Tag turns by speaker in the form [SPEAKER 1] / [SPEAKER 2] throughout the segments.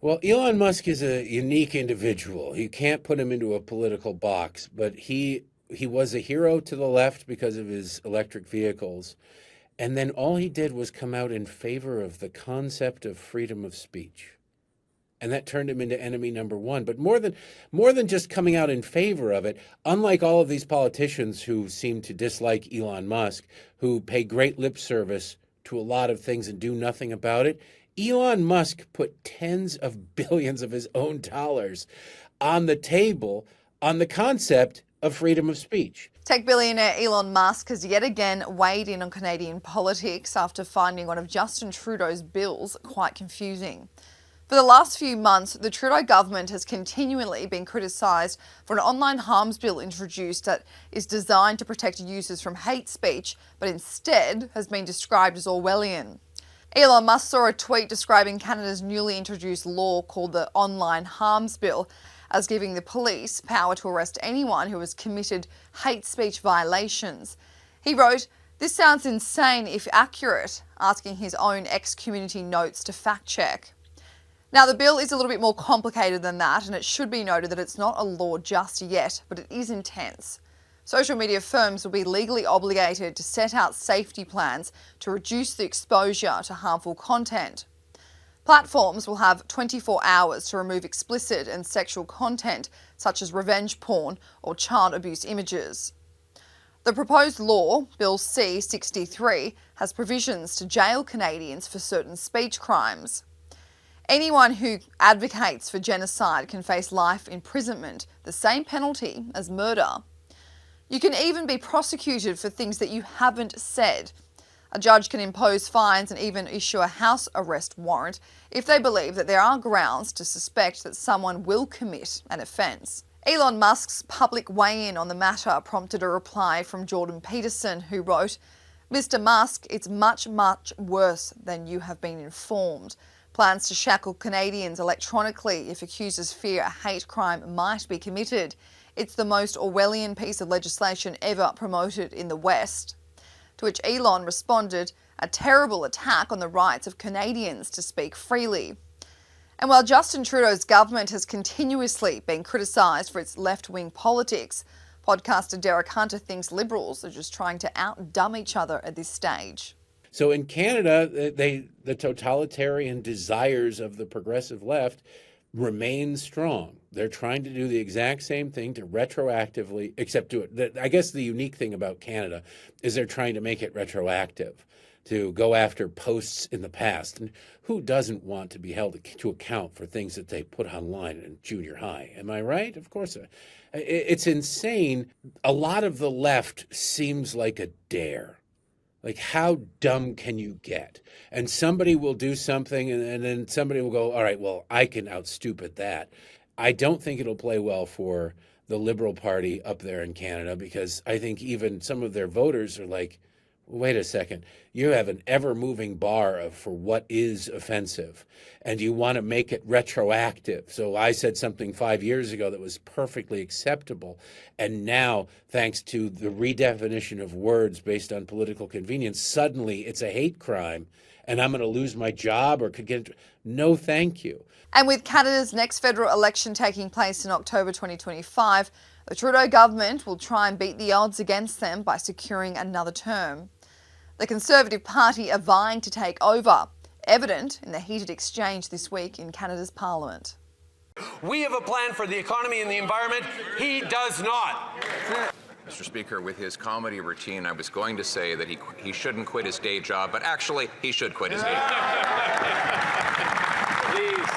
[SPEAKER 1] Well, Elon Musk is a unique individual. You can't put him into a political box, but he was a hero to the left because of his electric vehicles. And then all he did was come out in favor of the concept of freedom of speech. And that turned him into enemy number one. But more than just coming out in favor of it, unlike all of these politicians who seem to dislike Elon Musk, who pay great lip service to a lot of things and do nothing about it, Elon Musk put tens of billions of his own dollars on the table on the concept of freedom of speech.
[SPEAKER 2] Tech billionaire Elon Musk has yet again weighed in on Canadian politics after finding one of Justin Trudeau's bills quite confusing. For the last few months, the Trudeau government has continually been criticised for an online harms bill introduced that is designed to protect users from hate speech, but instead has been described as Orwellian. Elon Musk saw a tweet describing Canada's newly introduced law called the Online Harms Bill as giving the police power to arrest anyone who has committed hate speech violations. He wrote, "This sounds insane if accurate," asking his own ex-community notes to fact check. Now, the bill is a little bit more complicated than that, and it should be noted that it's not a law just yet, but it is intense. Social media firms will be legally obligated to set out safety plans to reduce the exposure to harmful content. Platforms will have 24 hours to remove explicit and sexual content, such as revenge porn or child abuse images. The proposed law, Bill C-63, has provisions to jail Canadians for certain speech crimes. Anyone who advocates for genocide can face life imprisonment, the same penalty as murder. You can even be prosecuted for things that you haven't said. A judge can impose fines and even issue a house arrest warrant if they believe that there are grounds to suspect that someone will commit an offence. Elon Musk's public weigh-in on the matter prompted a reply from Jordan Peterson, who wrote, "Mr. Musk, it's much, much worse than you have been informed. Plans to shackle Canadians electronically if accusers fear a hate crime might be committed. It's the most Orwellian piece of legislation ever promoted in the West." To which Elon responded, "A terrible attack on the rights of Canadians to speak freely." And while Justin Trudeau's government has continuously been criticised for its left-wing politics, podcaster Derek Hunter thinks Liberals are just trying to out-dumb each other at this stage.
[SPEAKER 1] So in Canada, the totalitarian desires of the progressive left remain strong. They're trying to do the exact same thing to retroactively, except do it. I guess the unique thing about Canada is they're trying to make it retroactive, to go after posts in the past. And who doesn't want to be held to account for things that they put online in junior high? Am I right? Of course. It's insane. A lot of the left seems like a dare. Like, how dumb can you get? And somebody will do something, and then somebody will go, all right, well, I can out-stupid that. I don't think it'll play well for the Liberal Party up there in Canada, because I think even some of their voters are like, wait a second, you have an ever-moving bar for what is offensive, and you want to make it retroactive. So I said something 5 years ago that was perfectly acceptable, and now, thanks to the redefinition of words based on political convenience, suddenly it's a hate crime, and I'm going to lose my job or could get... No, thank you.
[SPEAKER 2] And with Canada's next federal election taking place in October 2025, the Trudeau government will try and beat the odds against them by securing another term. The Conservative Party are vying to take over, evident in the heated exchange this week in Canada's Parliament.
[SPEAKER 3] We have a plan for the economy and the environment. He does not.
[SPEAKER 4] Mr. Speaker, with his comedy routine, I was going to say that he shouldn't quit his day job, but actually, he should quit his day job.
[SPEAKER 3] Please.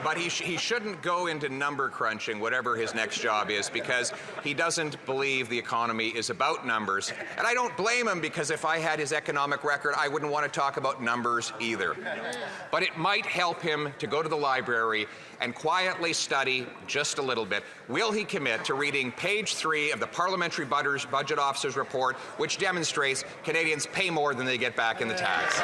[SPEAKER 4] But he shouldn't go into number crunching, whatever his next job is, because he doesn't believe the economy is about numbers. And I don't blame him, because if I had his economic record, I wouldn't want to talk about numbers either. But it might help him to go to the library and quietly study just a little bit. Will he commit to reading page 3 of the Parliamentary Budget Officer's report, which demonstrates Canadians pay more than they get back in the tax?